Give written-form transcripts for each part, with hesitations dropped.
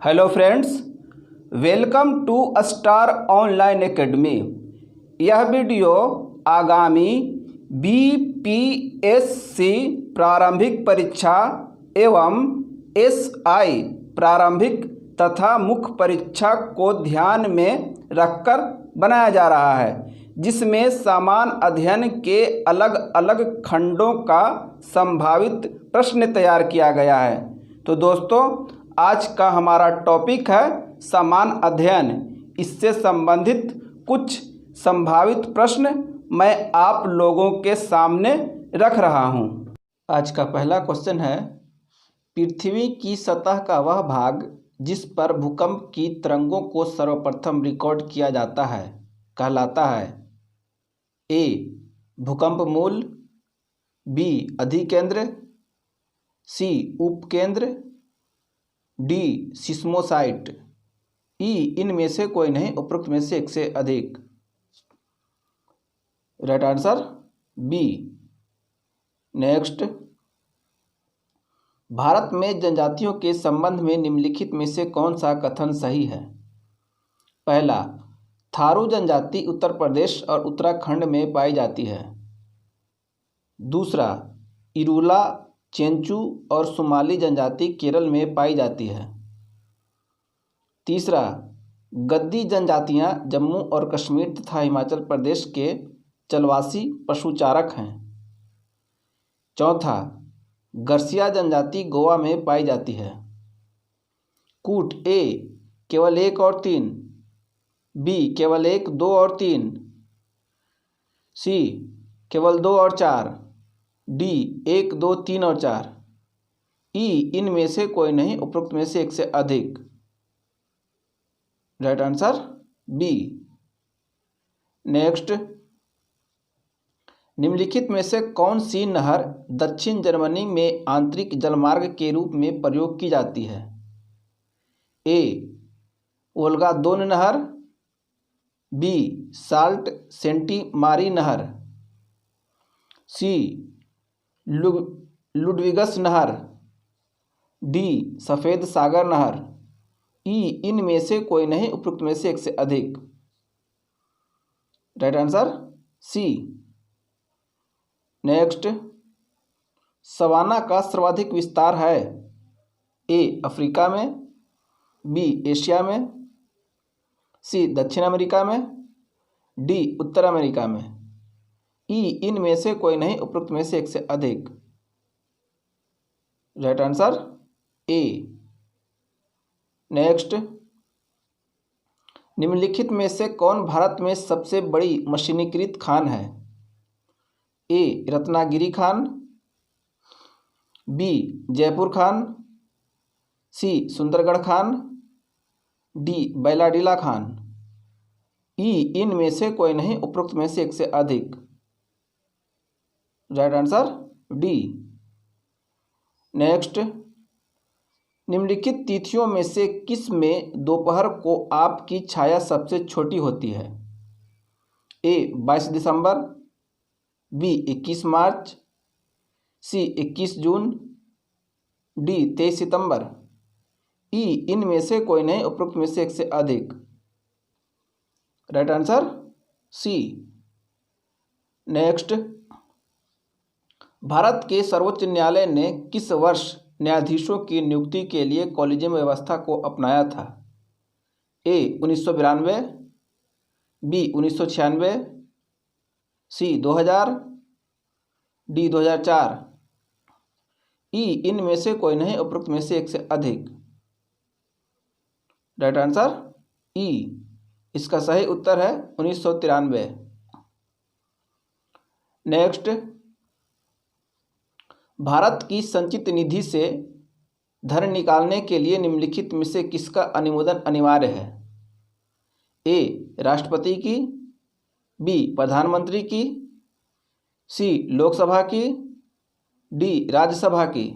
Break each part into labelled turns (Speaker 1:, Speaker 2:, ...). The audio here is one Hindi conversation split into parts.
Speaker 1: Hello friends, welcome to star online academy. यह वीडियो आगामी बीपीएससी प्रारंभिक परीक्षा एवं एसआई प्रारंभिक तथा मुख्य परीक्षा को ध्यान में रखकर बनाया जा रहा है, जिसमें समान अध्ययन के अलग अलग खंडों का संभावित प्रश्न तैयार किया गया है। तो दोस्तों, आज का हमारा टॉपिक है समान अध्ययन। इससे संबंधित कुछ संभावित प्रश्न मैं आप लोगों के सामने रख रहा हूं। आज का पहला क्वेश्चन है, पृथ्वी की सतह का वह भाग जिस पर भूकंप की तरंगों को सर्वप्रथम रिकॉर्ड किया जाता है कहलाता है। ए भूकंप मूल, बी अधिकेंद्र, सी उपकेंद्र, डी सिस्मोसाइट, ई इनमें से कोई नहीं, उपरोक्त में से एक से अधिक। Right answer B. Next, Bharat में जनजातियों के संबंध में निम्नलिखित में से कौन सा कथन सही है? पहला, थारू जनजाति उत्तर प्रदेश और उत्तराखंड में पाई जाती है। दूसरा, इरूला, चेंचू और सोमाली जनजाति केरल में पाई जाती है। तीसरा, गद्दी जनजातियां जम्मू और कश्मीर तथा हिमाचल प्रदेश के चलवासी पशुचारक हैं। चौथा, गर्सिया जनजाति गोवा में पाई जाती है। कूट ए केवल 1 और 3, बी केवल 1, 2 और 3, सी केवल 2 और 4, डी 1, 2, 3 और 4, ई इनमें से कोई नहीं, उपरोक्त में से एक से अधिक। Right answer B. नेक्स्ट, निम्नलिखित में से कौन सी नहर दक्षिण जर्मनी में आंतरिक जलमार्ग के रूप में प्रयोग की जाती है? ए वोल्गा दोन नहर, बी साल्ट सेंटी मारी नहर, सी लुडविगस नहर, डी सफ़ेद सागर नहर, ई इनमें से कोई नहीं, उपरोक्त में से एक से अधिक। Right answer C. Next, savanna का सर्वाधिक विस्तार है? ए अफ्रीका में, बी एशिया में, सी दक्षिण अमेरिका में, डी उत्तर अमेरिका में, ई इनमें से कोई नहीं, उपरोक्त में से एक से अधिक। Right answer A. नेक्स्ट, निम्नलिखित में से कौन भारत में सबसे बड़ी मशीनीकृत खान है? ए रत्नागिरी खान, बी जयपुर खान, सी सुंदरगढ़ खान, डी बैलाडीला खान, ई इनमें से कोई नहीं, उपरोक्त में से एक से अधिक। Right answer D. नेक्स्ट, निम्नलिखित तिथियों में से किस में दोपहर को आपकी छाया सबसे छोटी होती है? ए 22 दिसंबर, बी 21 मार्च, सी 21 जून, डी 23 सितंबर, ई इनमें से कोई नहीं, उपरोक्त में से एक से अधिक। Right answer C. Next, Bharat के सर्वोच्च न्यायालय ने किस वर्ष न्यायाधीशों की नियुक्ति के लिए कॉलेजियम व्यवस्था को अपनाया था? ए 1992, बी 1996, सी 2000, डी 2004, ई इनमें से कोई नहीं, उपरोक्त में से एक से अधिक। Right answer E. इसका सही उत्तर है 1993। नेक्स्ट, भारत की संचित निधि से धन निकालने के लिए निम्नलिखित में से किसका अनुमोदन अनिवार्य है? ए राष्ट्रपति की, बी प्रधानमंत्री की, सी लोकसभा की, डी राज्यसभा की,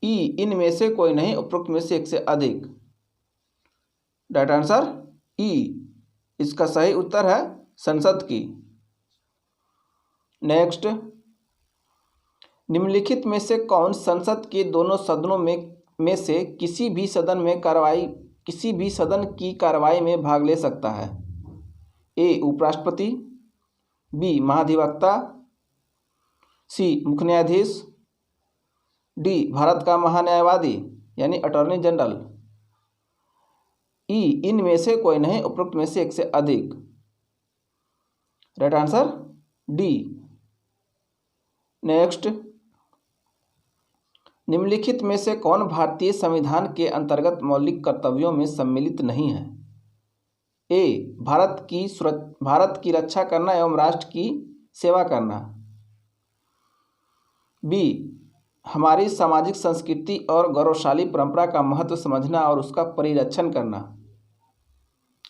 Speaker 1: ई इनमें से कोई नहीं, उपरोक्त में से एक से अधिक। Right answer E. इसका सही उत्तर है संसद की। नेक्स्ट, निम्नलिखित में से कौन संसद के दोनों सदनों में में से किसी भी सदन की कार्रवाई में भाग ले सकता है? ए उपराष्ट्रपति, बी महाधिवक्ता, सी मुख्य न्यायाधीश, डी भारत का महान्यायवादी यानी अटॉर्नी जनरल, ई इनमें से कोई नहीं, उपरोक्त में से एक से अधिक। Right answer D. नेक्स्ट, निम्नलिखित में से कौन भारतीय संविधान के अंतर्गत मौलिक कर्तव्यों में सम्मिलित नहीं है? ए भारत की रक्षा करना एवं राष्ट्र की सेवा करना, बी हमारी सामाजिक संस्कृति और गौरवशाली परंपरा का महत्व समझना और उसका परिरक्षण करना,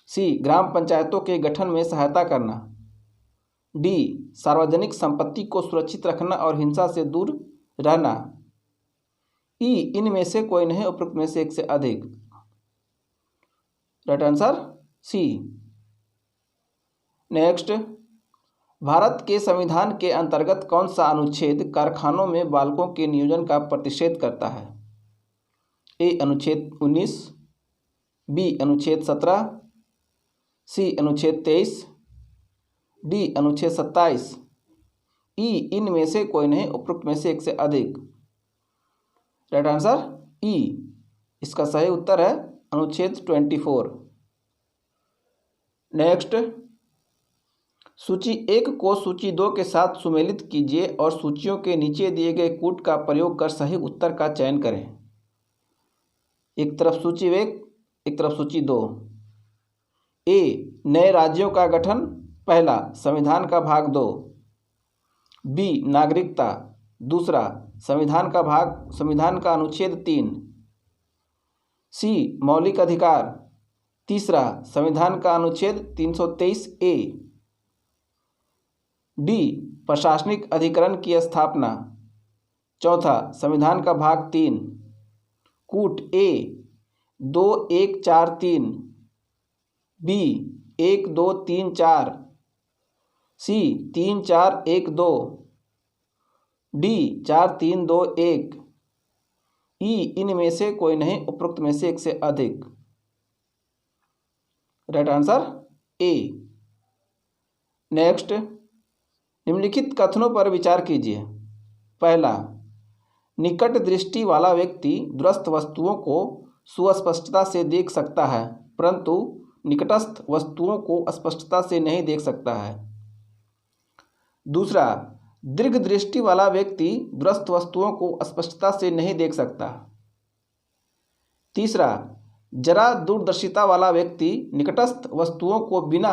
Speaker 1: सी ग्राम पंचायतों के गठन में सहायता करना, डी सार्वजनिक संपत्ति को सुरक्षित रखना और हिंसा से दूर रहना, ई इनमें से कोई नहीं, उपरोक्त में से एक से अधिक। Right answer C. Next, Bharat के संविधान के अंतर्गत कौन सा अनुच्छेद कारखानों में बालकों के नियोजन का प्रतिषेध करता है? ए अनुच्छेद 19, बी अनुच्छेद 17, सी अनुच्छेद 23, डी अनुच्छेद 27, ई इनमें से कोई नहीं, उपरोक्त में से एक से अधिक। Right answer E. इसका सही उत्तर है अनुच्छेद 24। नेक्स्ट, सूची 1 को सूची 2 के साथ सुमेलित कीजिए और सूचियों के नीचे दिए गए कूट का प्रयोग कर सही उत्तर का चयन करें। एक तरफ सूची 1, एक तरफ सूची 2। ए नए राज्यों का गठन, पहला संविधान का भाग 2, बी नागरिकता, दूसरा संविधान का अनुच्छेद 3, सी मौलिक अधिकार, तीसरा संविधान का अनुच्छेद 323 ए, डी प्रशासनिक अधिकरण की स्थापना, चौथा संविधान का भाग 3, कूट ए 2 1 4 3, बी 1 2 3 4, सी 3 4 1 2, डी 4 3 2 1, ई इनमें से कोई नहीं, उपरोक्त में से एक से अधिक। Right answer A. नेक्स्ट, निम्नलिखित कथनों पर विचार कीजिए। पहला, निकट दृष्टि वाला व्यक्ति दूरस्थ वस्तुओं को सुस्पष्टता से देख सकता है परंतु निकटस्थ वस्तुओं को स्पष्टता से नहीं देख सकता है। दूसरा, दीर्घ दृष्टि वाला व्यक्ति दूरस्थ वस्तुओं को स्पष्टता से नहीं देख सकता। तीसरा, जरा दूरदर्शिता वाला व्यक्ति निकटस्थ वस्तुओं को बिना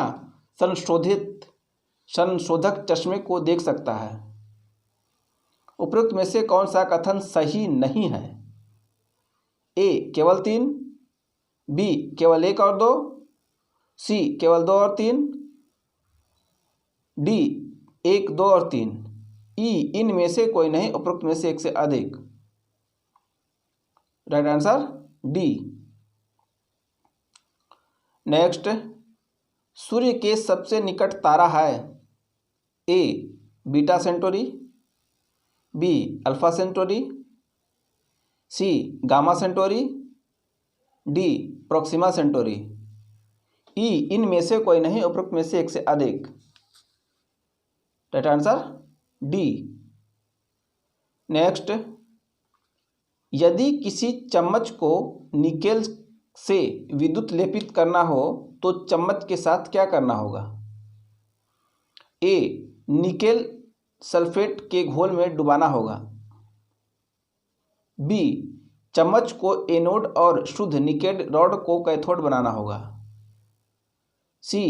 Speaker 1: संशोधक चश्मे को देख सकता है। उपरोक्त में से कौन सा कथन सही नहीं है? ए केवल 3, बी केवल 1 और 2, सी केवल 2 और 3, डी 1 2 और 3, ई इनमें से कोई नहीं, उपरोक्त में से एक से अधिक। Right answer D. नेक्स्ट, सूर्य के सबसे निकट तारा है? A beta Centauri, B alpha Centauri, C gamma Centauri, D Proxima Centauri, E इनमें से कोई नहीं, उपरोक्त में से एक से अधिक। Right answer D. नेक्स्ट, यदि किसी चम्मच को निकेल से विद्युत लेपित करना हो तो चम्मच के साथ क्या करना होगा? ए निकेल सल्फेट के घोल में डुबाना होगा, बी चम्मच को एनोड और शुद्ध निकेल रॉड को कैथोड बनाना होगा, सी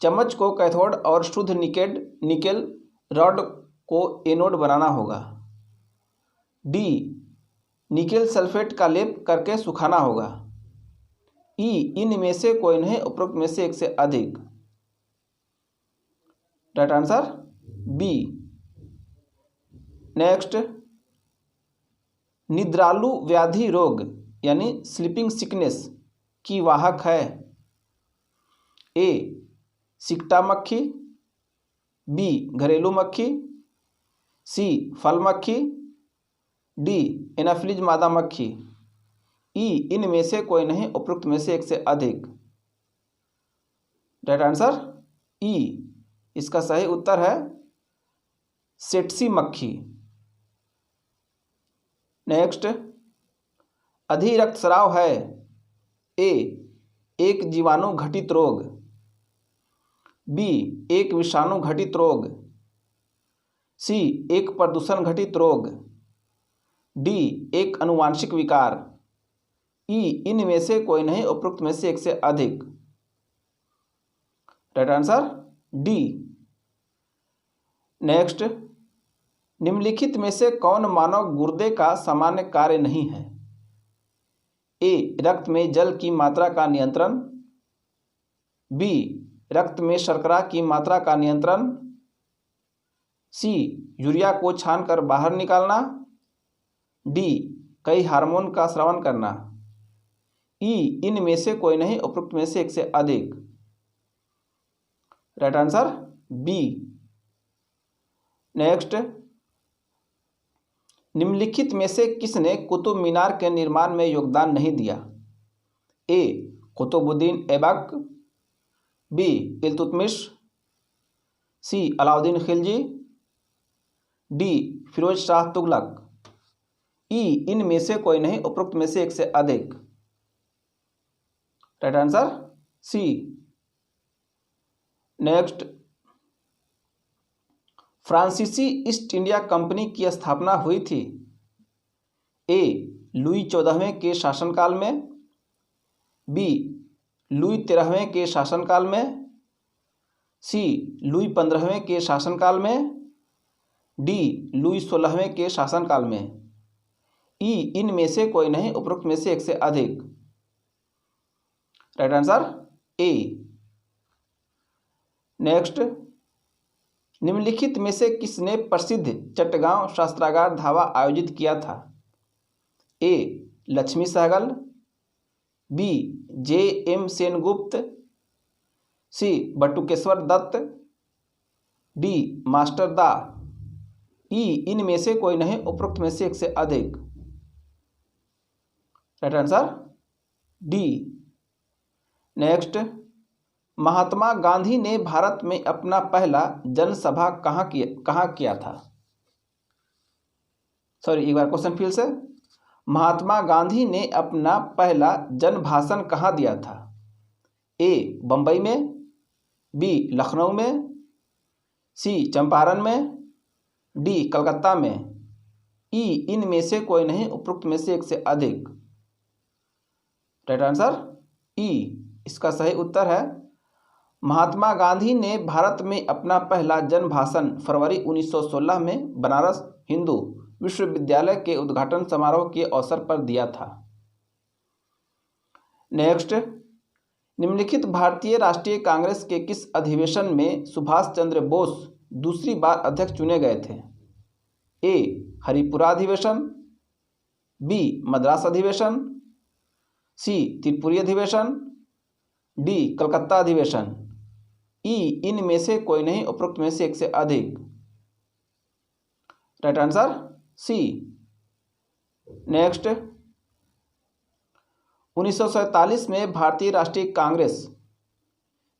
Speaker 1: चम्मच को कैथोड और शुद्ध निकेल रॉड को एनोड बनाना होगा, डी निकेल सल्फेट का लेप करके सुखाना होगा, ई इनमें से कोई नहीं, उपरोक्त में से एक से अधिक। Right answer B. नेक्स्ट, निद्रालु व्याधि रोग यानी स्लीपिंग सिकनेस की वाहक है? ए सिकटा मक्खी, बी घरेलू मक्खी, सी फल मक्खी, डी एनाफिलीज मादा मक्खी, ई इनमें से कोई नहीं, उपरोक्त में से एक से अधिक। Right answer E. इसका सही उत्तर है सेटसी मक्खी। नेक्स्ट, अधि रक्तस्राव है ए एक जीवाणु घटित रोग, बी एक विषाणु घटित रोग, सी एक प्रदूषण घटित रोग, डी एक आनुवांशिक विकार, ई इनमें से कोई नहीं, उपरोक्त में से एक से अधिक। Right answer D. नेक्स्ट, निम्नलिखित में से कौन मानव गुर्दे का सामान्य कार्य नहीं है? ए रक्त में जल की मात्रा का नियंत्रण, बी रक्त में शर्करा की मात्रा का नियंत्रण, सी यूरिया को छानकर बाहर निकालना, डी कई हार्मोन का स्रावन करना, ई इनमें से कोई नहीं, उपरोक्त में से एक से अधिक। Right answer B. नेक्स्ट, निम्नलिखित में से किसने कुतुब मीनार के निर्माण में योगदान नहीं दिया? ए कुतुबुद्दीन ऐबक, बी इल्तुतमिश, सी अलाउद्दीन खिलजी, डी फिरोज शाह तुगलक, ई इनमें से कोई नहीं, उपरोक्त में से एक से अधिक। Right answer C. नेक्स्ट, फ्रांसीसी ईस्ट इंडिया कंपनी की स्थापना हुई थी? ए लुई 14वें के शासनकाल में, बी लुई 13वें के शासनकाल में, सी लुई 15वें के शासनकाल में, डी लुई 16वें के शासनकाल में, ई इनमें से कोई नहीं, उपरोक्त में से एक से अधिक। Right answer A. नेक्स्ट, निम्नलिखित में से किसने प्रसिद्ध चट्टगांव शस्त्रागार धावा आयोजित किया था? ए लक्ष्मी सहगल, बी J.M. सेनगुप्त, सी बटुकेश्वर दत्त, डी मास्टर दा, ई इनमें से कोई नहीं, उपरोक्त में से एक से अधिक। Right answer D. Next, Mahatma Gandhi ने भारत में अपना पहला जनसभा कहाँ किया था? सॉरी, एक बार क्वेश्चन फिर से। महात्मा गांधी ने अपना पहला जन भाषण कहाँ दिया था? ए बंबई में, बी लखनऊ में, सी चंपारण में, डी कलकत्ता में, ई इनमें से कोई नहीं, उपरोक्त में से एक से अधिक। Right answer E. इसका सही उत्तर है महात्मा गांधी ने भारत में अपना पहला जन भाषण फरवरी 1916 में बनारस हिंदू विश्वविद्यालय के उद्घाटन समारोह के अवसर पर दिया था। नेक्स्ट, निम्नलिखित भारतीय राष्ट्रीय कांग्रेस के किस अधिवेशन में सुभाष चंद्र बोस दूसरी बार अध्यक्ष चुने गए थे? ए हरिपुरा अधिवेशन, बी मद्रास अधिवेशन, सी त्रिपुरी अधिवेशन, डी कलकत्ता अधिवेशन, ई इनमें से कोई नहीं, उपरोक्त में से एक से अधिक। Right answer C. नेक्स्ट, 1947 में भारतीय राष्ट्रीय कांग्रेस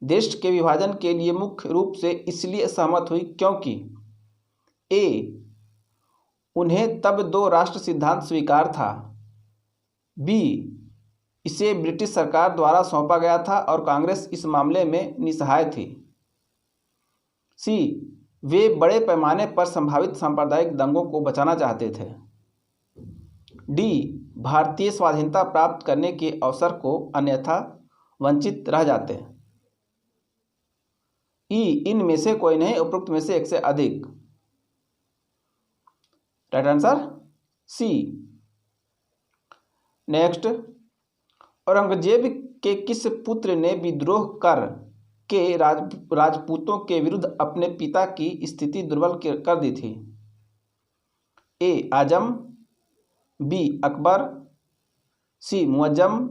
Speaker 1: देश के विभाजन के लिए मुख्य रूप से इसलिए सहमत हुई क्योंकि ए उन्हें तब दो राष्ट्र सिद्धांत स्वीकार था, बी इसे ब्रिटिश सरकार द्वारा सौंपा गया था और कांग्रेस इस मामले में निस्सहाय थी, सी वे बड़े पैमाने पर संभावित सांप्रदायिक दंगों को बचाना चाहते थे, डी भारतीय स्वाधीनता प्राप्त करने के अवसर को अन्यथा वंचित रह जाते, ई इनमें से कोई नहीं, उपरोक्त में से एक से अधिक। Right answer C. Next, Aurangzeb के किस पुत्र ने विद्रोह कर के राजपूतों के विरुद्ध अपने पिता की स्थिति दुर्बल कर दी थी? ए आजम, बी अकबर, सी मुअज्जम,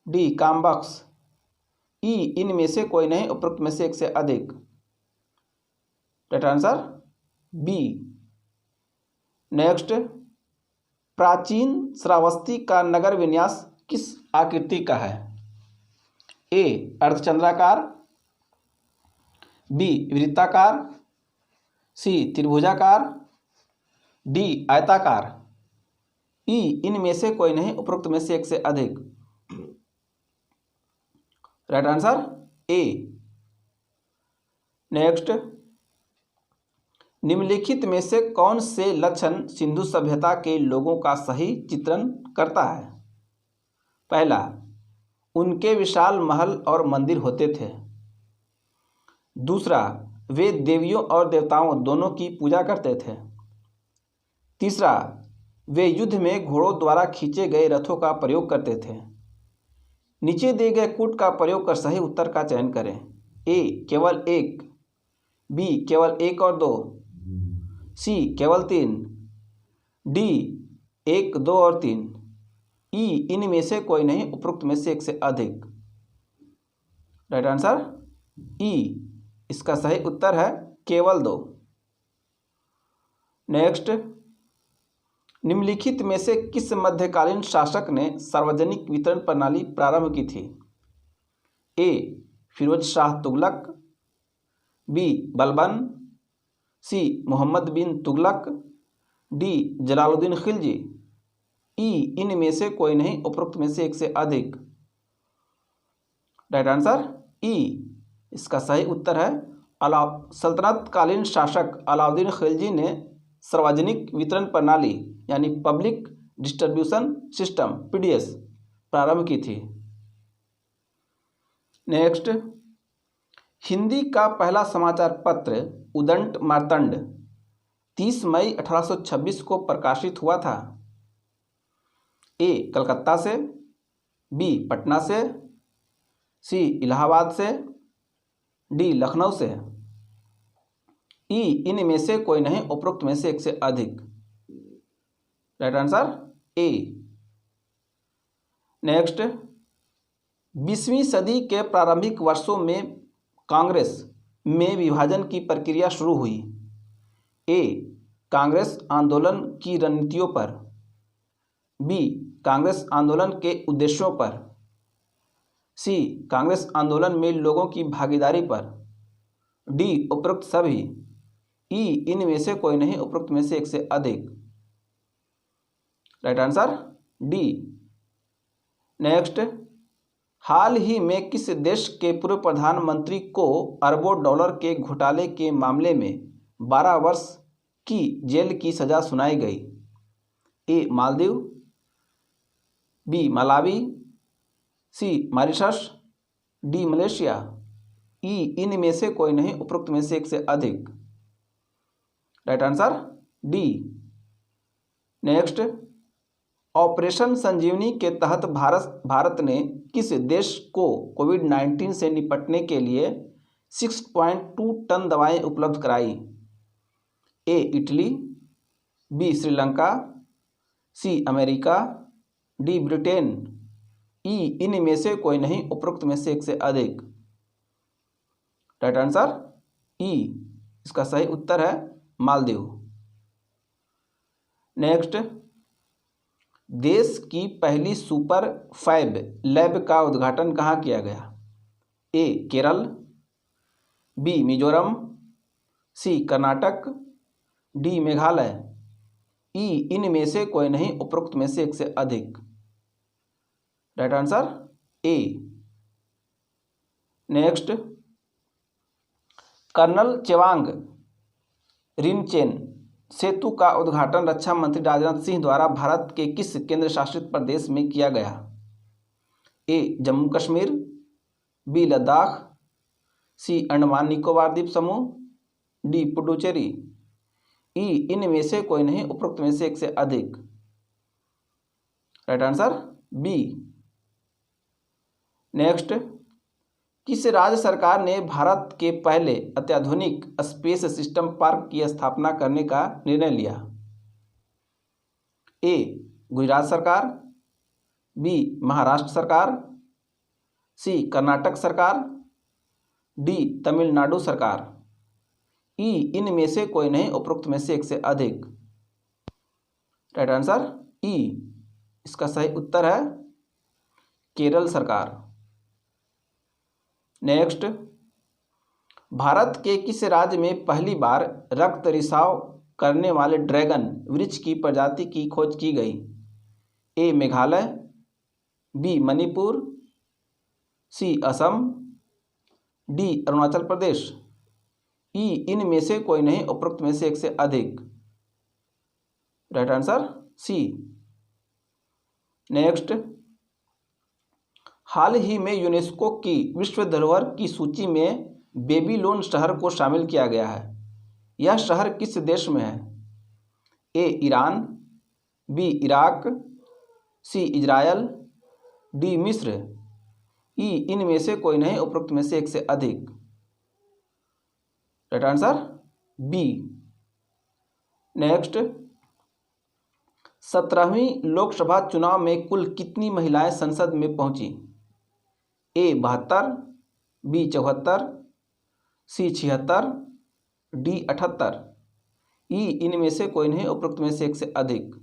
Speaker 1: डी कामबख्श, ई इनमें से कोई नहीं, उपरोक्त में से एक से अधिक। Right answer B. नेक्स्ट, प्राचीन श्रावस्ती का नगर विन्यास किस आकृति का है? ए अर्धचंद्राकार, बी वृत्ताकार, सी त्रिभुजाकार, डी आयताकार, ई इनमें से कोई नहीं, उपरोक्त में से एक से अधिक। Right answer A. नेक्स्ट, निम्नलिखित में से कौन से लक्षण सिंधु सभ्यता के लोगों का सही चित्रण करता है? पहला, उनके विशाल महल और मंदिर होते थे। दूसरा, वे देवियों और देवताओं दोनों की पूजा करते थे। तीसरा, वे युद्ध में घोड़ों द्वारा खींचे गए रथों का प्रयोग करते थे। नीचे दिए गए कूट का प्रयोग कर सही उत्तर का चयन करें। ए केवल एक, बी केवल एक और दो, सी केवल तीन, डी एक, दो और तीन, ई इनमें से कोई नहीं, उपरोक्त में से एक से अधिक। Right answer E. इसका सही उत्तर है केवल दो। नेक्स्ट, निम्नलिखित में से किस मध्यकालीन शासक ने सार्वजनिक वितरण प्रणाली प्रारंभ की थी? ए फिरोज शाह तुगलक, बी बलबन, सी मोहम्मद बिन तुगलक, डी जलालुद्दीन खिलजी, ई इनमें से कोई नहीं, उपरोक्त में से एक से अधिक। Right answer E. इसका सही उत्तर है सल्तनत कालीन शासक अलाउद्दीन खिलजी ने सार्वजनिक वितरण प्रणाली यानी पब्लिक डिस्ट्रीब्यूशन सिस्टम पीडीएस प्रारंभ की थी। नेक्स्ट, हिंदी का पहला समाचार पत्र उदंड मार्तंड 30 मई 1826 को प्रकाशित हुआ था। ए कलकत्ता से, बी पटना से, सी इलाहाबाद से, डी लखनऊ से, ई इनमें से कोई नहीं, उपरोक्त में से एक से अधिक। Right answer A. नेक्स्ट, 20वीं सदी के प्रारंभिक वर्षों में कांग्रेस में विभाजन की प्रक्रिया शुरू हुई। ए कांग्रेस आंदोलन की रणनीतियों पर, बी कांग्रेस आंदोलन के उद्देश्यों पर, सी कांग्रेस आंदोलन में लोगों की भागीदारी पर, डी उपरोक्त सभी, ई इनमें से कोई नहीं, उपरोक्त में से एक से अधिक। Right answer D. नेक्स्ट, हाल ही में किस देश के पूर्व प्रधानमंत्री को अरबों डॉलर के घोटाले के मामले में 12 वर्ष की जेल की सजा सुनाई गई? ए मालदीव, बी मलावी, सी मॉरिशस, डी मलेशिया, ई इनमें से कोई नहीं, उपरोक्त में से एक से अधिक। Right answer D. Next, operation Sanjeevani के तहत भारत ने किस देश को कोविड-19 से निपटने के लिए 6.2 टन दवाएं उपलब्ध कराई? A Italy, B Sri Lanka, C America, D Britain, E इनमें से कोई नहीं, उपरोक्त में से एक से अधिक। Right answer E. इसका सही उत्तर है मालदीव। नेक्स्ट, देश की पहली सुपर फैब लैब का उद्घाटन कहाँ किया गया? ए केरल, बी मिजोरम, सी कर्नाटक, डी मेघालय, ई इनमें से कोई नहीं, उपरोक्त में से एक से अधिक। Right answer A. Next, colonel Chewang Rinchen Setu का उद्घाटन रक्षा मंत्री राजनाथ सिंह द्वारा भारत के किस केंद्र शासित प्रदेश में किया गया? ए जम्मू कश्मीर, बी लद्दाख, सी अंडमान निकोबार द्वीप समूह, डी पुडुचेरी, ई इनमें से कोई नहीं, उपरोक्त में से एक से अधिक। Right answer B. नेक्स्ट, किस राज्य सरकार ने भारत के पहले अत्याधुनिक स्पेस सिस्टम पार्क की स्थापना करने का निर्णय लिया? ए गुजरात सरकार, बी महाराष्ट्र सरकार, सी कर्नाटक सरकार, डी तमिलनाडु सरकार, ई इनमें से कोई नहीं, उपरोक्त में से एक से अधिक। राइट आंसर ई, इसका सही उत्तर है केरल सरकार। नेक्स्ट, भारत के किस राज्य में पहली बार रक्त रिसाव करने वाले ड्रैगन वृक्ष की प्रजाति की खोज की गई? ए मेघालय, बी मणिपुर, सी असम, डी अरुणाचल प्रदेश, ई इनमें से कोई नहीं, उपरोक्त में से एक से अधिक। Right answer C. नेक्स्ट, हाल ही में यूनेस्को की विश्व धरोहर की सूची में बेबीलोन शहर को शामिल किया गया है। यह शहर किस देश में है? ए ईरान, बी इराक, सी इजरायल, डी मिस्र, ई इनमें से कोई नहीं, उपरोक्त में से एक से अधिक। Right answer B. नेक्स्ट, 17वीं लोकसभा चुनाव में कुल कितनी महिलाएं संसद में पहुंची? ए 72, बी 74, सी 76, डी 78, ई इनमें से कोई नहीं, उपरोक्त में से एक से अधिक।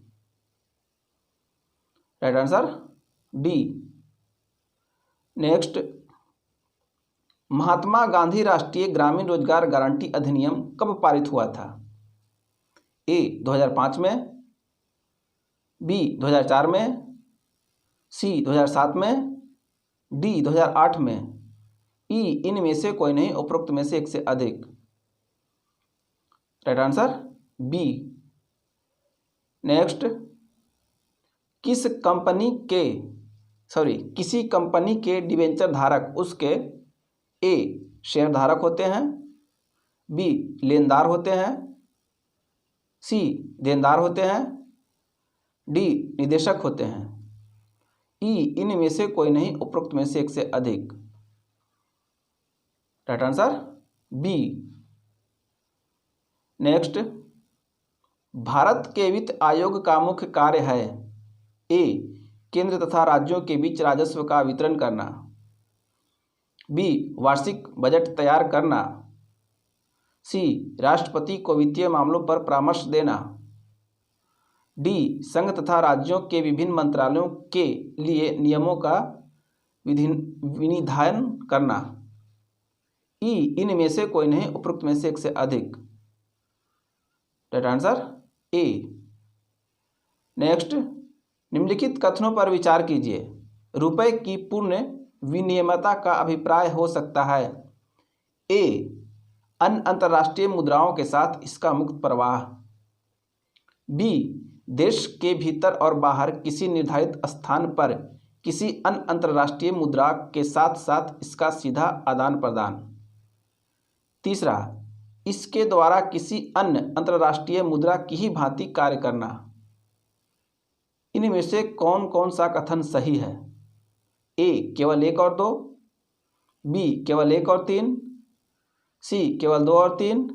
Speaker 1: Right answer D. Next, Mahatma Gandhi राष्ट्रीय ग्रामीण रोजगार गारंटी अधिनियम कब पारित हुआ था? ए 2005 में, बी 2004 में, सी 2007 में, डी 2008 में, ई इनमें से कोई नहीं, उपरोक्त में से एक से अधिक। Right answer B. नेक्स्ट, किसी कंपनी के डिबेंचर धारक उसके ए शेयर धारक होते हैं, बी लेनदार होते हैं, सी देनदार होते हैं, डी निदेशक होते हैं, ई इनमें से कोई नहीं, उपरोक्त में से एक से अधिक। Right answer B. Next, Bharat के वित्त आयोग का मुख्य कार्य है? ए केंद्र तथा राज्यों के बीच राजस्व का वितरण करना, बी वार्षिक बजट तैयार करना, सी राष्ट्रपति को वित्तीय मामलों पर परामर्श देना, डी संघ तथा राज्यों के विभिन्न मंत्रालयों के लिए नियमों का विनिधान करना, ई इनमें से कोई नहीं, उपरोक्त में से एक से अधिक। Right answer A. नेक्स्ट, निम्नलिखित कथनों पर विचार कीजिए। रुपए की पूर्ण विनियमता का अभिप्राय हो सकता है? ए अन्य अंतर्राष्ट्रीय मुद्राओं के साथ इसका मुक्त प्रवाह, बी देश के भीतर और बाहर किसी निर्धारित स्थान पर किसी अन्य अंतर्राष्ट्रीय मुद्रा के साथ साथ इसका सीधा आदान प्रदान, तीसरा इसके द्वारा किसी अन्य अंतर्राष्ट्रीय मुद्रा की ही भांति कार्य करना। इनमें से कौन कौन सा कथन सही है? ए केवल 1 और 2, बी केवल 1 और 3, सी केवल 2 और 3,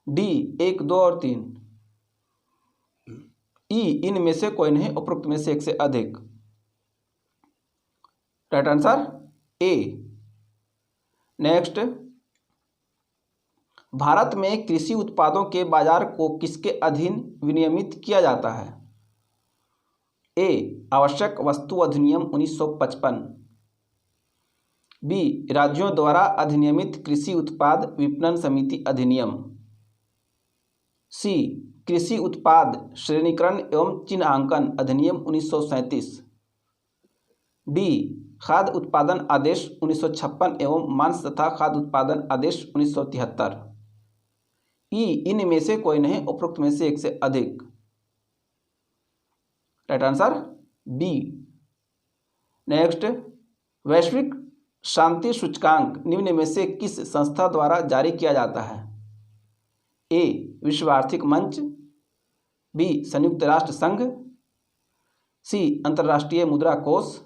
Speaker 1: डी 1, 2 और 3, ई इनमें से कोई नहीं, उपरोक्त में से एक से अधिक। Right answer A. Next, Bharat में कृषि उत्पादों के बाजार को किसके अधीन विनियमित किया जाता है? ए आवश्यक वस्तु अधिनियम 1955, बी राज्यों द्वारा अधिनियमित कृषि उत्पाद विपणन समिति अधिनियम, सी कृषि उत्पाद श्रेणीकरण एवं चिन्हांकन अधिनियम 1937, डी खाद्य उत्पादन आदेश 1956 एवं मांस तथा खाद्य उत्पादन आदेश 1973, ई इनमें से कोई नहीं, उपरोक्त में से एक से अधिक। Right answer B. नेक्स्ट, वैश्विक शांति सूचकांक निम्न में से किस संस्था द्वारा जारी किया जाता है? ए विश्व आर्थिक मंच, बी संयुक्त राष्ट्र संघ, सी अंतर्राष्ट्रीय मुद्रा कोष,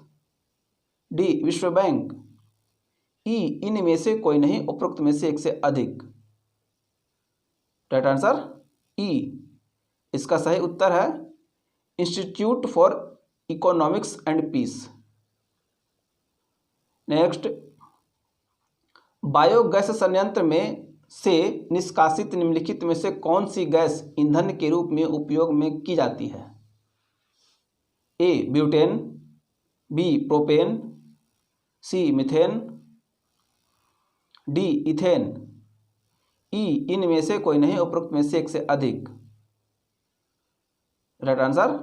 Speaker 1: डी विश्व बैंक, ई इनमें से कोई नहीं, उपरोक्त में से एक से अधिक। Right answer E. इसका सही उत्तर है institute for economics and peace. Next, biogas संयंत्र में से निष्कासित निम्नलिखित में से कौन सी गैस ईंधन के रूप में उपयोग में की जाती है? ए ब्यूटेन, बी प्रोपेन, सी मीथेन, डी इथेन, ई इनमें से कोई नहीं उपरोक्त में से एक से अधिक। Right answer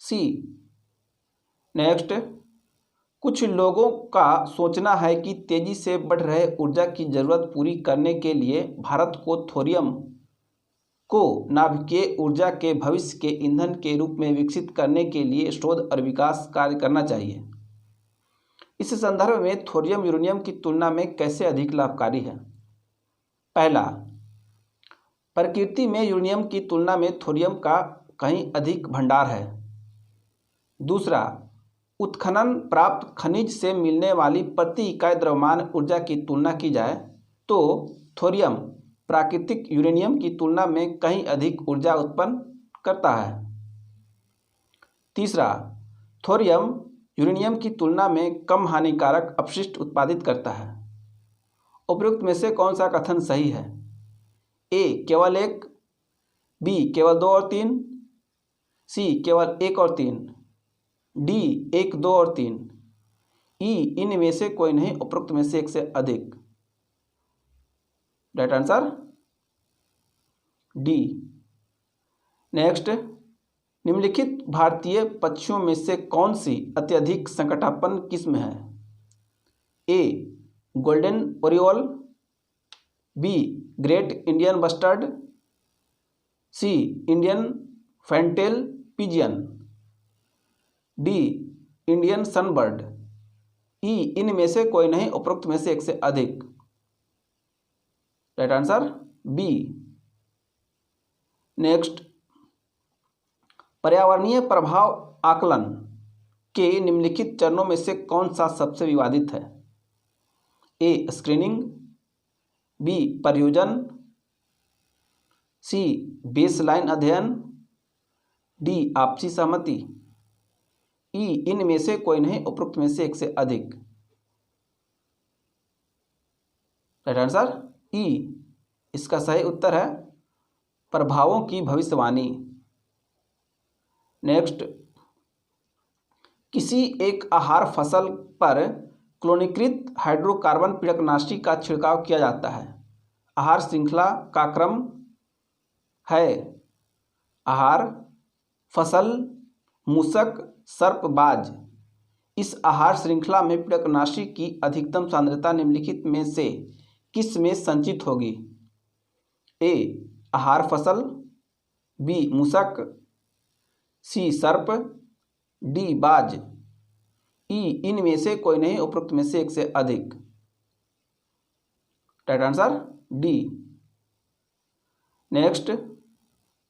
Speaker 1: C. नेक्स्ट, कुछ लोगों का सोचना है कि तेजी से बढ़ रहे ऊर्जा की जरूरत पूरी करने के लिए भारत को थोरियम को नाभिकीय ऊर्जा के भविष्य के ईंधन के रूप में विकसित करने के लिए शोध और विकास कार्य करना चाहिए। इस संदर्भ में थोरियम यूरेनियम की तुलना में कैसे अधिक लाभकारी है? पहला, प्रकृति में यूरेनियम की तुलना में थोरियम का कहीं अधिक भंडार है। दूसरा, उत्खनन प्राप्त खनिज से मिलने वाली प्रति इकाई द्रव्यमान ऊर्जा की तुलना की जाए तो थोरियम प्राकृतिक यूरेनियम की तुलना में कहीं अधिक ऊर्जा उत्पन्न करता है। तीसरा, थोरियम यूरेनियम की तुलना में कम हानिकारक अपशिष्ट उत्पादित करता है। उपयुक्त में से कौन सा कथन सही है? ए केवल 1, बी केवल 2 और 3, सी केवल 1 और 3, डी 1, 2 और 3, ई इनमें से कोई नहीं उपरोक्त में से एक से अधिक। Right answer D. नेक्स्ट, निम्नलिखित भारतीय पक्षियों में से कौन सी अत्यधिक संकटापन्न किस्म है? A golden oriole, B great Indian bustard, C Indian fantail pigeon, D Indian sunbird, E इनमें से कोई नहीं उपरोक्त में से एक से अधिक। Right answer B. नेक्स्ट, पर्यावरणीय प्रभाव आकलन के निम्नलिखित चरणों में से कौन सा सबसे विवादित है? ए स्क्रीनिंग, बी परियोजन, सी बेसलाइन अध्ययन, डी आपसी सहमति, ई इनमें से कोई नहीं उपरोक्त में से एक से अधिक। Right answer E. इसका सही उत्तर है प्रभावों की भविष्यवाणी। नेक्स्ट, किसी एक आहार फसल पर क्लोनीकृत हाइड्रोकार्बन पीड़कनाशी का छिड़काव किया जाता है। आहार श्रृंखला का क्रम है आहार, फसल, मूसक, सर्पबाज। इस आहार श्रृंखला में पीड़कनाशी की अधिकतम सांद्रता निम्नलिखित में से किस में संचित होगी? ए आहार फसल, बी मूसक, सी सर्प, डी बाज, ई इनमें से कोई नहीं उपरोक्त में से एक से अधिक। Right answer D. नेक्स्ट,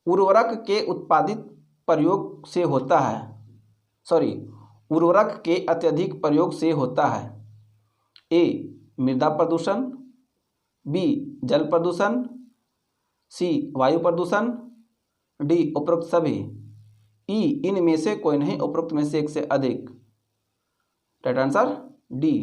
Speaker 1: उर्वरक के उत्पादित प्रयोग से होता है उर्वरक के अत्यधिक प्रयोग से होता है। ए मृदा प्रदूषण, बी जल प्रदूषण, सी वायु प्रदूषण, डी उपरोक्त सभी, ई इनमें से कोई नहीं उपरोक्त में से एक से अधिक। Right answer D.